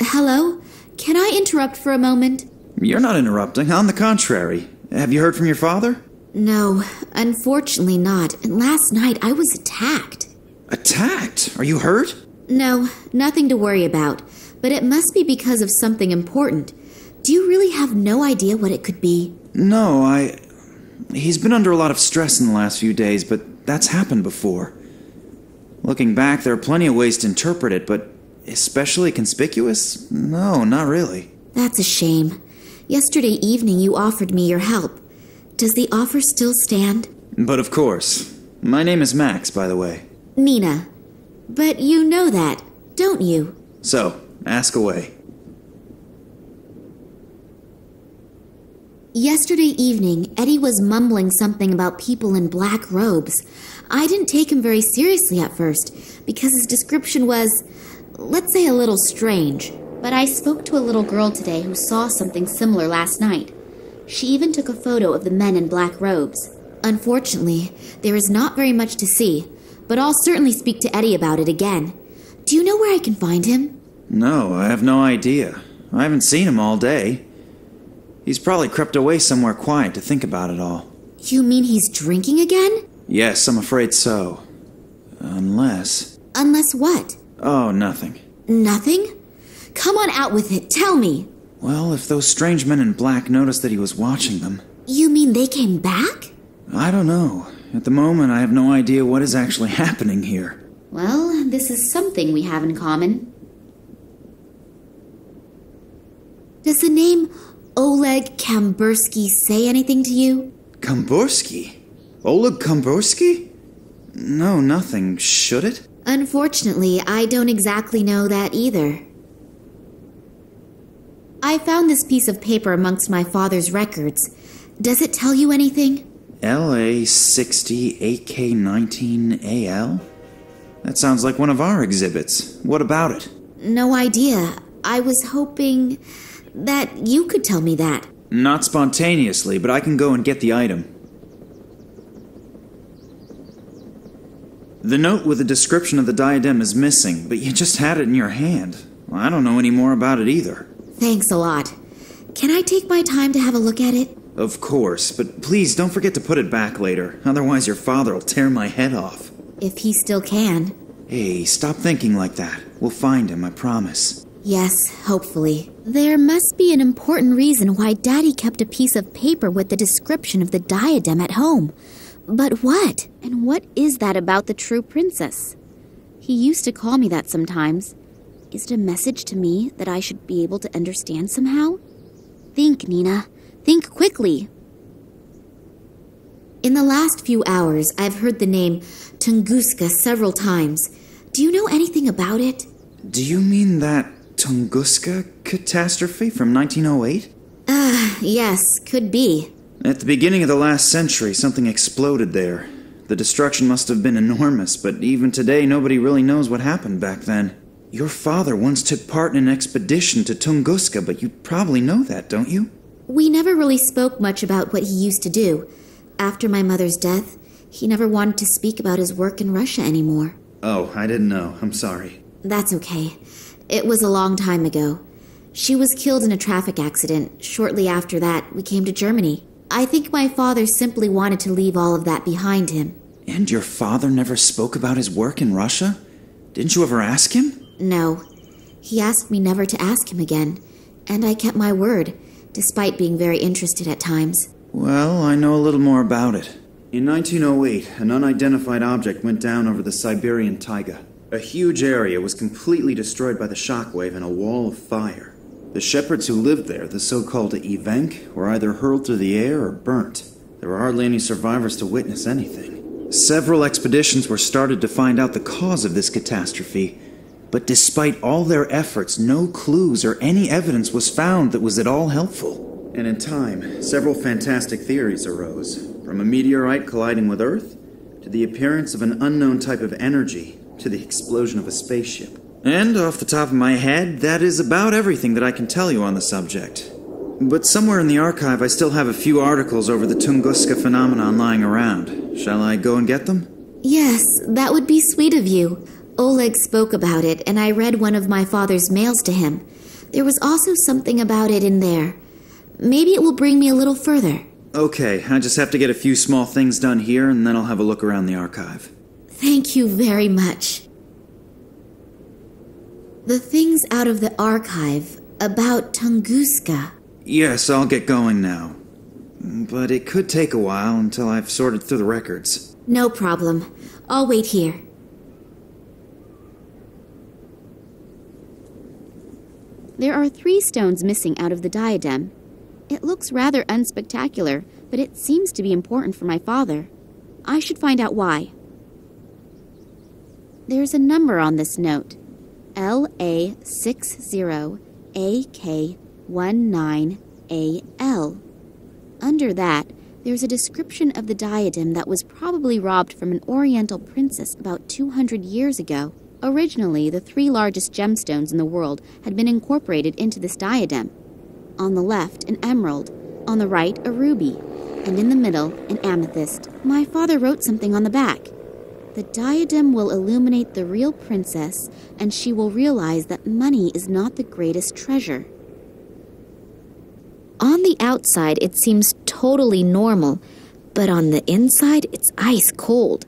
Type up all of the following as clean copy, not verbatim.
Hello? Can I interrupt for a moment? You're not interrupting. On the contrary. Have you heard from your father? No, unfortunately not. And last night I was attacked. Attacked? Are you hurt? No, nothing to worry about. But it must be because of something important. Do you really have no idea what it could be? No, He's been under a lot of stress in the last few days, but that's happened before. Looking back, there are plenty of ways to interpret it, but especially conspicuous? No, not really. That's a shame. Yesterday evening you offered me your help. Does the offer still stand? But of course. My name is Max, by the way. Nina. But you know that, don't you? So, ask away. Yesterday evening, Eddie was mumbling something about people in black robes. I didn't take him very seriously at first, because his description was, let's say, a little strange. But I spoke to a little girl today who saw something similar last night. She even took a photo of the men in black robes. Unfortunately, there is not very much to see, but I'll certainly speak to Eddie about it again. Do you know where I can find him? No, I have no idea. I haven't seen him all day. He's probably crept away somewhere quiet to think about it all. You mean he's drinking again? Yes, I'm afraid so. Unless... Unless what? Oh, nothing. Nothing? Come on out with it, tell me. Well, if those strange men in black noticed that he was watching them... You mean they came back? I don't know. At the moment, I have no idea what is actually happening here. Well, this is something we have in common. Does the name Oleg Kambursky say anything to you? Kambursky? Oleg Kambursky? No, nothing. Should it? Unfortunately, I don't exactly know that either. I found this piece of paper amongst my father's records. Does it tell you anything? LA 60 AK19 AL? That sounds like one of our exhibits. What about it? No idea. I was hoping that you could tell me that. Not spontaneously, but I can go and get the item. The note with the description of the diadem is missing, but you just had it in your hand. I don't know any more about it either. Thanks a lot. Can I take my time to have a look at it? Of course, but please don't forget to put it back later. Otherwise your father will tear my head off. If he still can. Hey, stop thinking like that. We'll find him, I promise. Yes, hopefully. There must be an important reason why Daddy kept a piece of paper with the description of the diadem at home. But what? And what is that about the true princess? He used to call me that sometimes. Is it a message to me that I should be able to understand somehow? Think, Nina. Think quickly. In the last few hours, I've heard the name Tunguska several times. Do you know anything about it? Do you mean that Tunguska catastrophe from 1908? Yes, could be. At the beginning of the last century, something exploded there. The destruction must have been enormous, but even today nobody really knows what happened back then. Your father once took part in an expedition to Tunguska, but you probably know that, don't you? We never really spoke much about what he used to do. After my mother's death, he never wanted to speak about his work in Russia anymore. Oh, I didn't know. I'm sorry. That's okay. It was a long time ago. She was killed in a traffic accident. Shortly after that, we came to Germany. I think my father simply wanted to leave all of that behind him. And your father never spoke about his work in Russia? Didn't you ever ask him? No. He asked me never to ask him again, and I kept my word, despite being very interested at times. Well, I know a little more about it. In 1908, an unidentified object went down over the Siberian taiga. A huge area was completely destroyed by the shockwave and a wall of fire. The shepherds who lived there, the so-called evenk, were either hurled through the air or burnt. There were hardly any survivors to witness anything. Several expeditions were started to find out the cause of this catastrophe, but despite all their efforts, no clues or any evidence was found that was at all helpful. And in time, several fantastic theories arose, from a meteorite colliding with Earth, to the appearance of an unknown type of energy, to the explosion of a spaceship. And off the top of my head, that is about everything that I can tell you on the subject. But somewhere in the archive I still have a few articles over the Tunguska phenomenon lying around. Shall I go and get them? Yes, that would be sweet of you. Oleg spoke about it, and I read one of my father's mails to him. There was also something about it in there. Maybe it will bring me a little further. Okay, I just have to get a few small things done here, and then I'll have a look around the archive. Thank you very much. The things out of the archive about Tunguska. Yes, I'll get going now. But it could take a while until I've sorted through the records. No problem. I'll wait here. There are 3 stones missing out of the diadem. It looks rather unspectacular, but it seems to be important for my father. I should find out why. There's a number on this note. LA60AK19AL. Under that, there's a description of the diadem that was probably robbed from an Oriental princess about 200 years ago. Originally, the 3 largest gemstones in the world had been incorporated into this diadem. On the left, an emerald. On the right, a ruby. And in the middle, an amethyst. My father wrote something on the back. The diadem will illuminate the real princess, and she will realize that money is not the greatest treasure. On the outside, it seems totally normal, but on the inside, it's ice cold.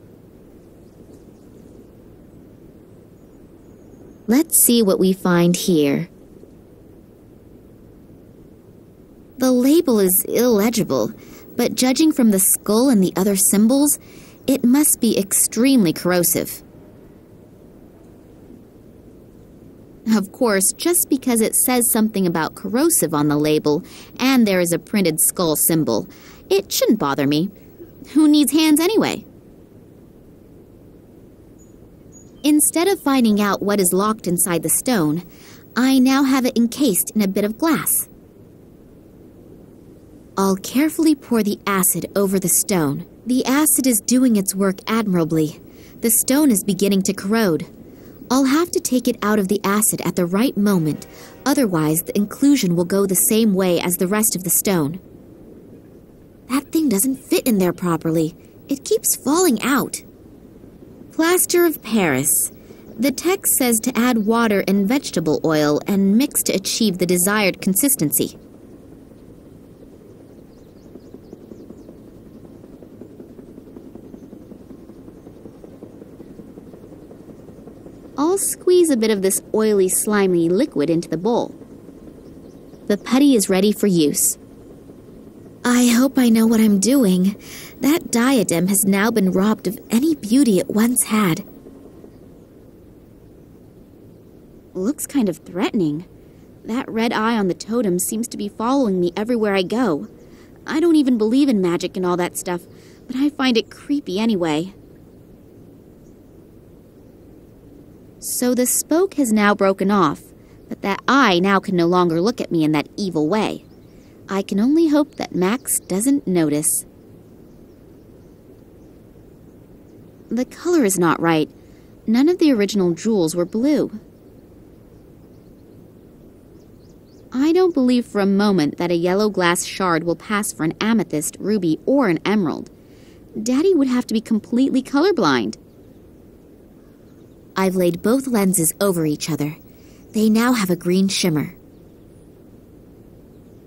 Let's see what we find here. The label is illegible, but judging from the skull and the other symbols, it must be extremely corrosive. Of course, just because it says something about corrosive on the label and there is a printed skull symbol, it shouldn't bother me. Who needs hands anyway? Instead of finding out what is locked inside the stone, I now have it encased in a bit of glass. I'll carefully pour the acid over the stone. The acid is doing its work admirably. The stone is beginning to corrode. I'll have to take it out of the acid at the right moment, otherwise the inclusion will go the same way as the rest of the stone. That thing doesn't fit in there properly. It keeps falling out. Plaster of Paris. The text says to add water and vegetable oil and mix to achieve the desired consistency. I'll squeeze a bit of this oily, slimy liquid into the bowl. The putty is ready for use. I hope I know what I'm doing. That diadem has now been robbed of any beauty it once had. Looks kind of threatening. That red eye on the totem seems to be following me everywhere I go. I don't even believe in magic and all that stuff, but I find it creepy anyway. So the spoke has now broken off, but that eye now can no longer look at me in that evil way. I can only hope that Max doesn't notice. The color is not right. None of the original jewels were blue. I don't believe for a moment that a yellow glass shard will pass for an amethyst, ruby, or an emerald. Daddy would have to be completely colorblind. I've laid both lenses over each other. They now have a green shimmer.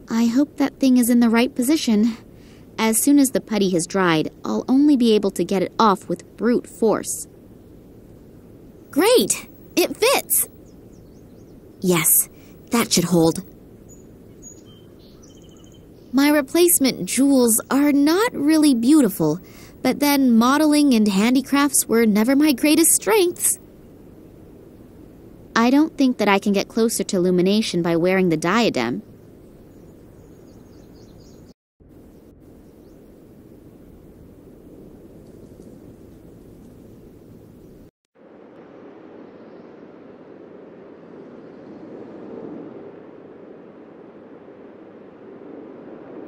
I hope that thing is in the right position. As soon as the putty has dried, I'll only be able to get it off with brute force. Great! It fits! Yes, that should hold. My replacement jewels are not really beautiful, but then modeling and handicrafts were never my greatest strengths. I don't think that I can get closer to illumination by wearing the diadem.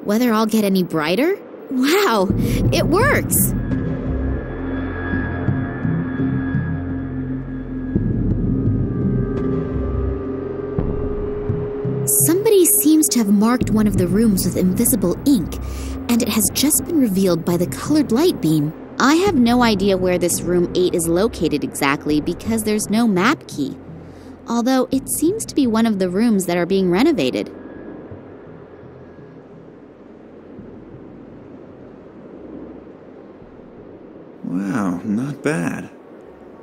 Whether I'll get any brighter? Wow, it works! Somebody seems to have marked one of the rooms with invisible ink, and it has just been revealed by the colored light beam. I have no idea where this room 8 is located exactly because there's no map key. although it seems to be one of the rooms that are being renovated. Wow, not bad.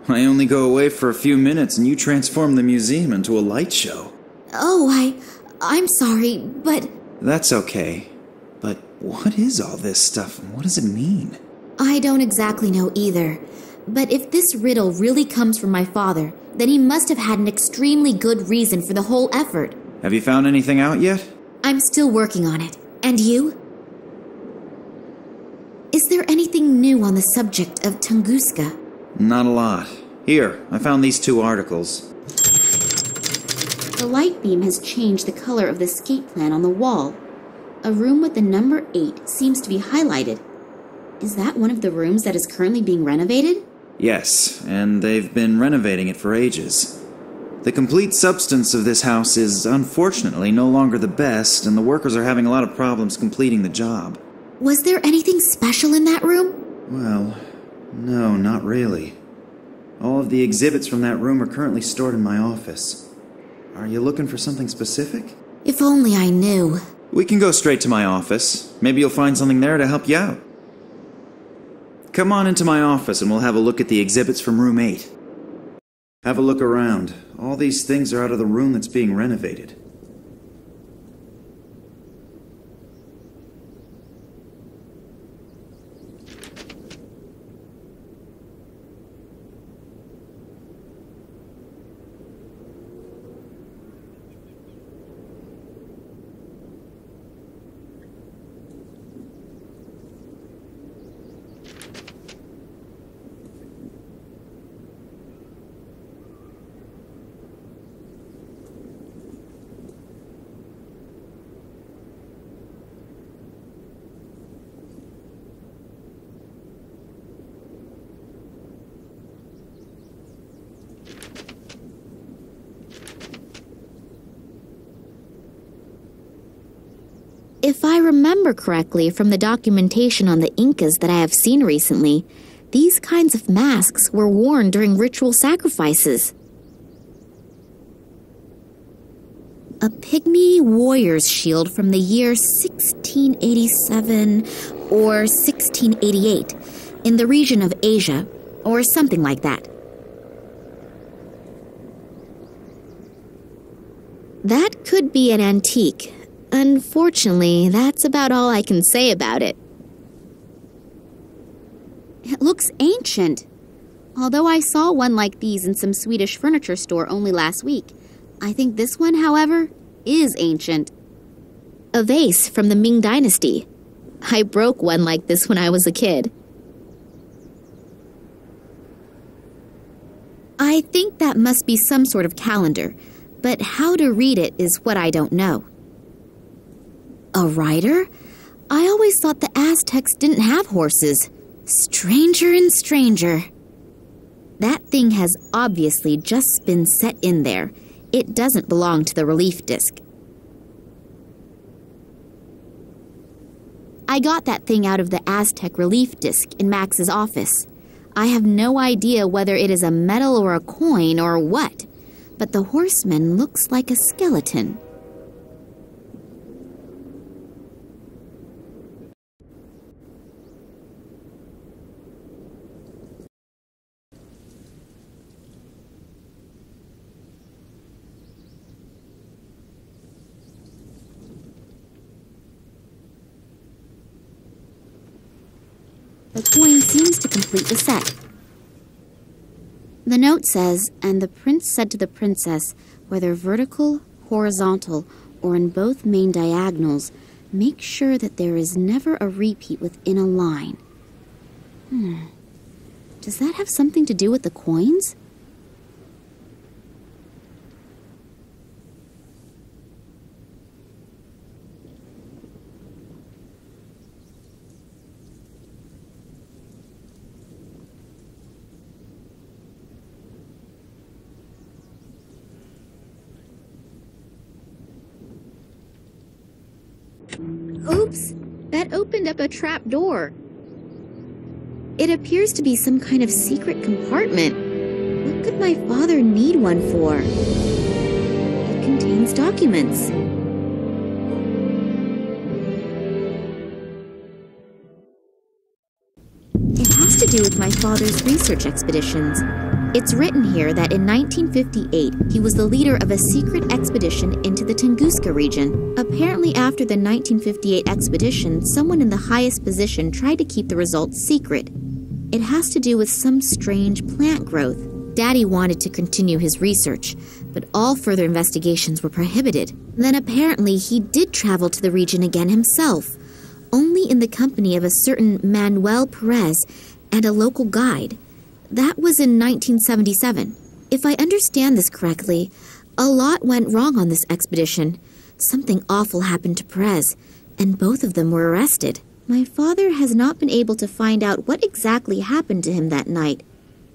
I only go away for a few minutes and you transform the museum into a light show. Oh, I'm sorry, but... That's okay. But what is all this stuff and what does it mean? I don't exactly know either. But if this riddle really comes from my father, then he must have had an extremely good reason for the whole effort. Have you found anything out yet? I'm still working on it. And you? Is there anything new on the subject of Tunguska? Not a lot. Here, I found these 2 articles. The light beam has changed the color of the escape plan on the wall. A room with the number 8 seems to be highlighted. Is that one of the rooms that is currently being renovated? Yes, and they've been renovating it for ages. The complete substance of this house is, unfortunately, no longer the best, and the workers are having a lot of problems completing the job. Was there anything special in that room? Well, no, not really. All of the exhibits from that room are currently stored in my office. Are you looking for something specific? If only I knew. We can go straight to my office. Maybe you'll find something there to help you out. Come on into my office and we'll have a look at the exhibits from room 8. Have a look around. All these things are out of the room that's being renovated. If I remember correctly from the documentation on the Incas that I have seen recently, these kinds of masks were worn during ritual sacrifices. A pygmy warrior's shield from the year 1687 or 1688 in the region of Asia, or something like that. That could be an antique. Unfortunately, that's about all I can say about it. It looks ancient. Although I saw one like these in some Swedish furniture store only last week, I think this one, however, is ancient. A vase from the Ming Dynasty. I broke one like this when I was a kid. I think that must be some sort of calendar, but how to read it is what I don't know. A rider? I always thought the Aztecs didn't have horses. Stranger and stranger. That thing has obviously just been set in there. It doesn't belong to the relief disc. I got that thing out of the Aztec relief disc in Max's office. I have no idea whether it is a medal or a coin or what, but the horseman looks like a skeleton. The coin seems to complete the set. The note says, "And the prince said to the princess, whether vertical, horizontal, or in both main diagonals, make sure that there is never a repeat within a line." Does that have something to do with the coins? Oops! That opened up a trap door. It appears to be some kind of secret compartment. What could my father need one for? It contains documents. It has to do with my father's research expeditions. It's written here that in 1958, he was the leader of a secret expedition into the Tunguska region. Apparently, after the 1958 expedition, someone in the highest position tried to keep the results secret. It has to do with some strange plant growth. Daddy wanted to continue his research, but all further investigations were prohibited. Then apparently he did travel to the region again himself, only in the company of a certain Manuel Perez and a local guide. That was in 1977. If I understand this correctly, a lot went wrong on this expedition. Something awful happened to Perez, and both of them were arrested. My father has not been able to find out what exactly happened to him that night,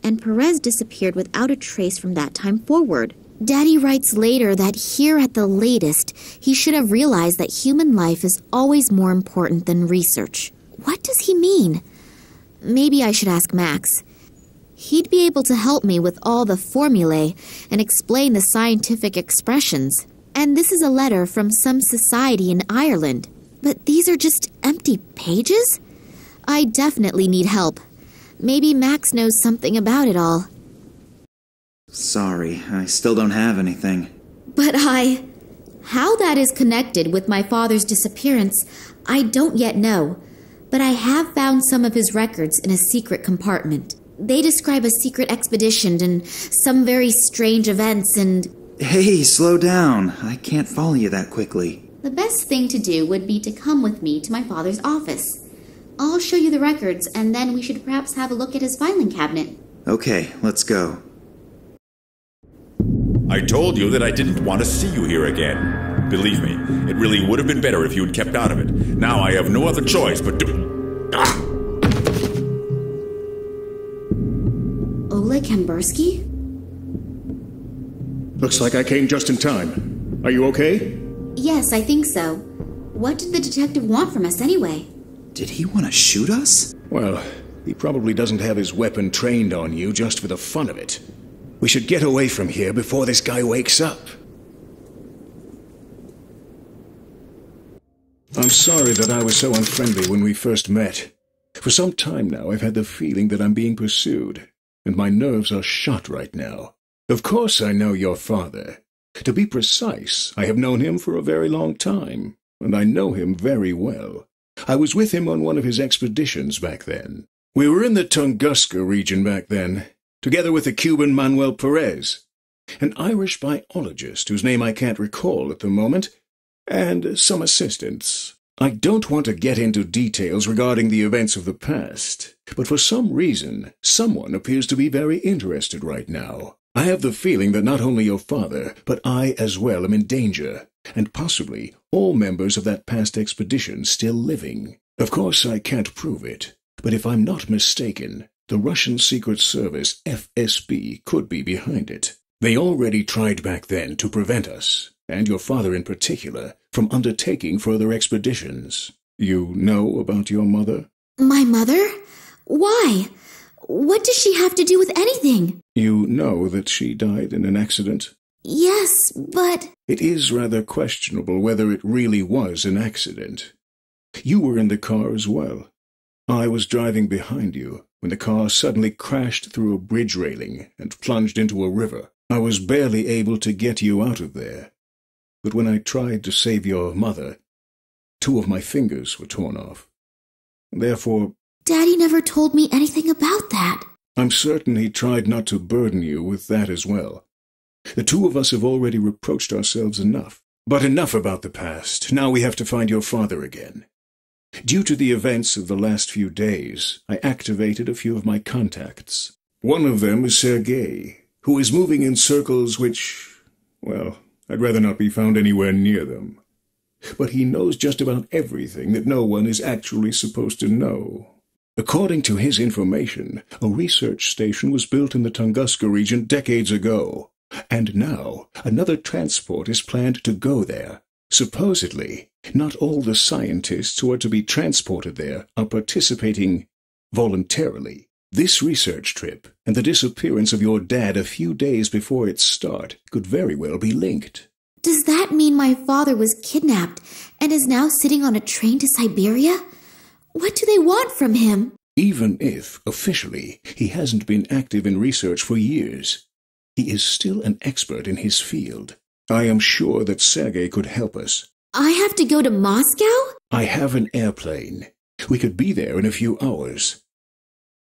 and Perez disappeared without a trace from that time forward. Daddy writes later that here at the latest, he should have realized that human life is always more important than research. What does he mean? Maybe I should ask Max. He'd be able to help me with all the formulae and explain the scientific expressions. And this is a letter from some society in Ireland. But these are just empty pages? I definitely need help. Maybe Max knows something about it all. Sorry, I still don't have anything. But how that is connected with my father's disappearance, I don't yet know. But I have found some of his records in a secret compartment. They describe a secret expedition and some very strange events and... Hey, slow down. I can't follow you that quickly. The best thing to do would be to come with me to my father's office. I'll show you the records, and then we should perhaps have a look at his filing cabinet. Okay, let's go. I told you that I didn't want to see you here again. Believe me, it really would have been better if you had kept out of it. Now I have no other choice but to... Oleg Kambersky? Looks like I came just in time. Are you okay? Yes, I think so. What did the detective want from us anyway? Did he want to shoot us? Well, he probably doesn't have his weapon trained on you just for the fun of it. We should get away from here before this guy wakes up. I'm sorry that I was so unfriendly when we first met. For some time now, I've had the feeling that I'm being pursued, and my nerves are shot right now. Of course I know your father. To be precise, I have known him for a very long time, and I know him very well. I was with him on one of his expeditions back then. We were in the Tunguska region back then, together with the Cuban Manuel Perez, an Irish biologist whose name I can't recall at the moment, and some assistants. I don't want to get into details regarding the events of the past, but for some reason, someone appears to be very interested right now. I have the feeling that not only your father, but I as well am in danger, and possibly all members of that past expedition still living. Of course, I can't prove it, but if I'm not mistaken, the Russian Secret Service, FSB, could be behind it. They already tried back then to prevent us, and your father in particular, from undertaking further expeditions. You know about your mother? My mother? Why? What does she have to do with anything? You know that she died in an accident? Yes, but... It is rather questionable whether it really was an accident. You were in the car as well. I was driving behind you when the car suddenly crashed through a bridge railing and plunged into a river. I was barely able to get you out of there. But when I tried to save your mother, 2 of my fingers were torn off. Therefore... Daddy never told me anything about that. I'm certain he tried not to burden you with that as well. The 2 of us have already reproached ourselves enough. But enough about the past. Now we have to find your father again. Due to the events of the last few days, I activated a few of my contacts. One of them is Sergei, who is moving in circles which, well, I'd rather not be found anywhere near them. But he knows just about everything that no one is actually supposed to know. According to his information, a research station was built in the Tunguska region decades ago, and now another transport is planned to go there. Supposedly, not all the scientists who are to be transported there are participating voluntarily. This research trip and the disappearance of your dad a few days before its start could very well be linked. Does that mean my father was kidnapped and is now sitting on a train to Siberia? What do they want from him? Even if, officially, he hasn't been active in research for years, he is still an expert in his field. I am sure that Sergei could help us. I have to go to Moscow? I have an airplane. We could be there in a few hours.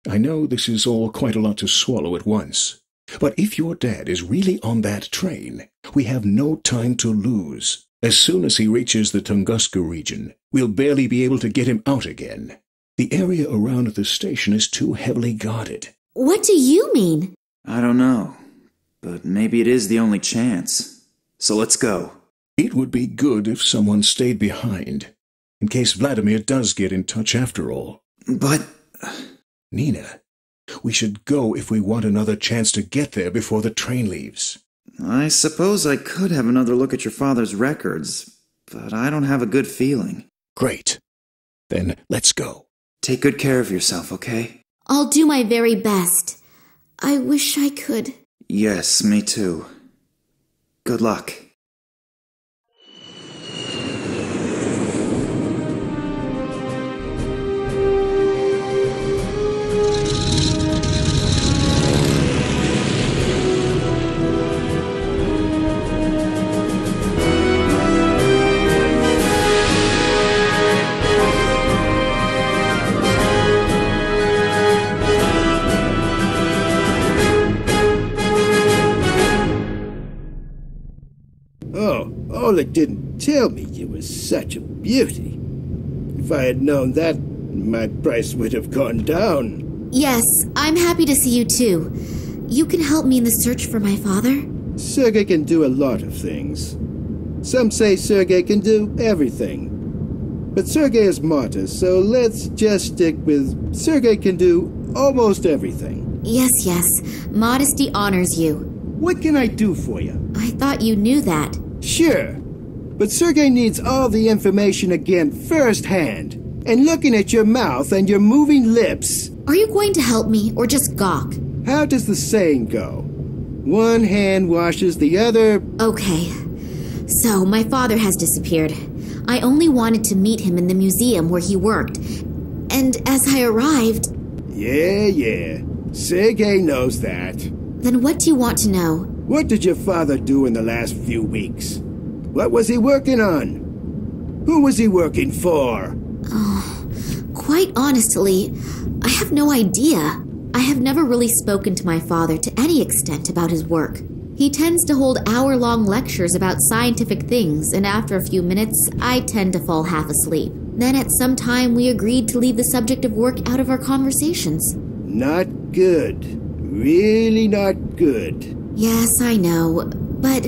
I know this is all quite a lot to swallow at once, but if your dad is really on that train, we have no time to lose. As soon as he reaches the Tunguska region, we'll barely be able to get him out again. The area around the station is too heavily guarded. What do you mean? I don't know, but maybe it is the only chance. So let's go. It would be good if someone stayed behind, in case Vladimir does get in touch after all. But... Nina, we should go if we want another chance to get there before the train leaves. I suppose I could have another look at your father's records, but I don't have a good feeling. Great. Then let's go. Take good care of yourself, okay? I'll do my very best. I wish I could. Yes, me too. Good luck. Oleg didn't tell me you were such a beauty. If I had known that, my price would have gone down. Yes, I'm happy to see you too. You can help me in the search for my father? Sergei can do a lot of things. Some say Sergei can do everything. But Sergei is martyr, so let's just stick with Sergei can do almost everything. Yes. Modesty honors you. What can I do for you? I thought you knew that. Sure. But Sergei needs all the information again firsthand. And looking at your mouth and your moving lips... Are you going to help me or just gawk? How does the saying go? One hand washes the other... Okay. So, my father has disappeared. I only wanted to meet him in the museum where he worked. And as I arrived... Yeah. Sergei knows that. Then what do you want to know? What did your father do in the last few weeks? What was he working on? Who was he working for? Quite honestly, I have no idea. I have never really spoken to my father to any extent about his work. He tends to hold hour-long lectures about scientific things, and after a few minutes, I tend to fall half asleep. Then at some time, we agreed to leave the subject of work out of our conversations. Not good. Really not good. Yes, I know, but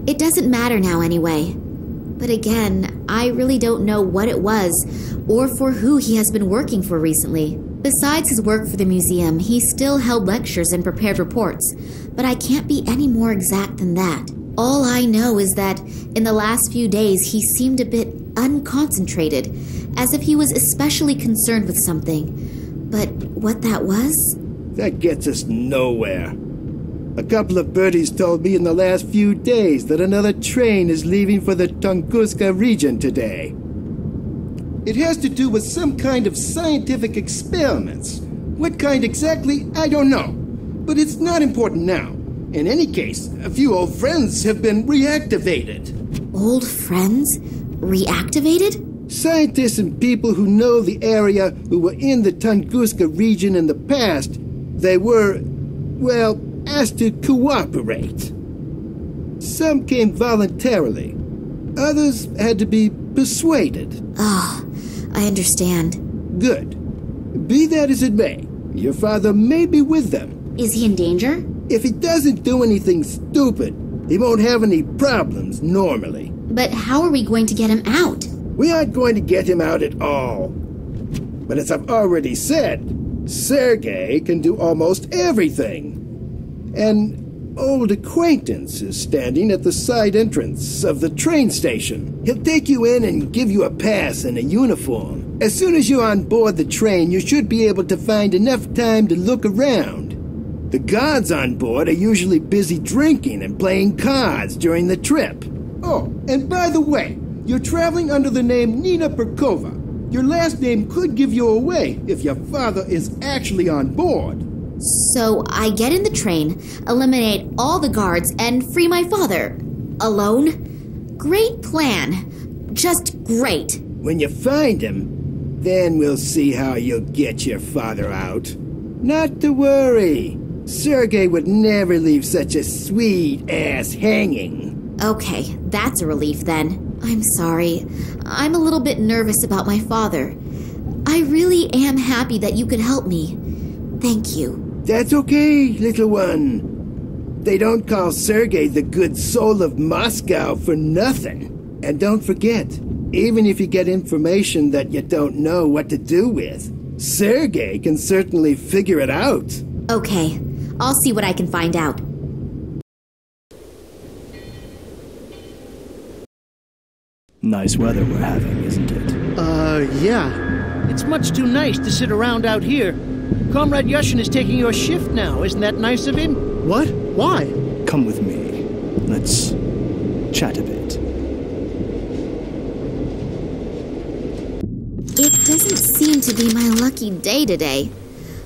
it doesn't matter now anyway. But again, I really don't know what it was, or for who he has been working for recently. Besides his work for the museum, he still held lectures and prepared reports, but I can't be any more exact than that. All I know is that in the last few days he seemed a bit unconcentrated, as if he was especially concerned with something. But what that was? That gets us nowhere. A couple of birdies told me in the last few days that another train is leaving for the Tunguska region today. It has to do with some kind of scientific experiments. What kind exactly, I don't know. But it's not important now. In any case, a few old friends have been reactivated. Old friends? Reactivated? Scientists and people who know the area who were in the Tunguska region in the past, they were, well, asked to cooperate. Some came voluntarily. Others had to be persuaded. I understand. Good. Be that as it may, your father may be with them. Is he in danger? If he doesn't do anything stupid, he won't have any problems normally. But how are we going to get him out? We aren't going to get him out at all. But as I've already said, Sergei can do almost everything. An old acquaintance is standing at the side entrance of the train station. He'll take you in and give you a pass and a uniform. As soon as you're on board the train, you should be able to find enough time to look around. The guards on board are usually busy drinking and playing cards during the trip. Oh, and by the way, you're traveling under the name Nina Perkova. Your last name could give you away if your father is actually on board. So I get in the train, eliminate all the guards, and free my father. Alone? Great plan. Just great. When you find him, then we'll see how you'll get your father out. Not to worry. Sergei would never leave such a sweet ass hanging. Okay, that's a relief then. I'm sorry. I'm a little bit nervous about my father. I really am happy that you could help me. Thank you. That's okay, little one. They don't call Sergei the good soul of Moscow for nothing. And don't forget, even if you get information that you don't know what to do with, Sergei can certainly figure it out. Okay, I'll see what I can find out. Nice weather we're having, isn't it? Yeah. It's much too nice to sit around out here. Comrade Yushin is taking your shift now. Isn't that nice of him? What? Why? Come with me. Let's chat a bit. It doesn't seem to be my lucky day today.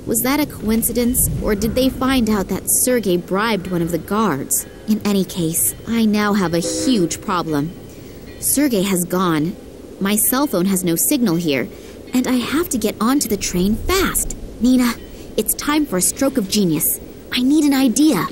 Was that a coincidence, or did they find out that Sergei bribed one of the guards? In any case, I now have a huge problem. Sergei has gone. My cell phone has no signal here, and I have to get onto the train fast. Nina, it's time for a stroke of genius. I need an idea.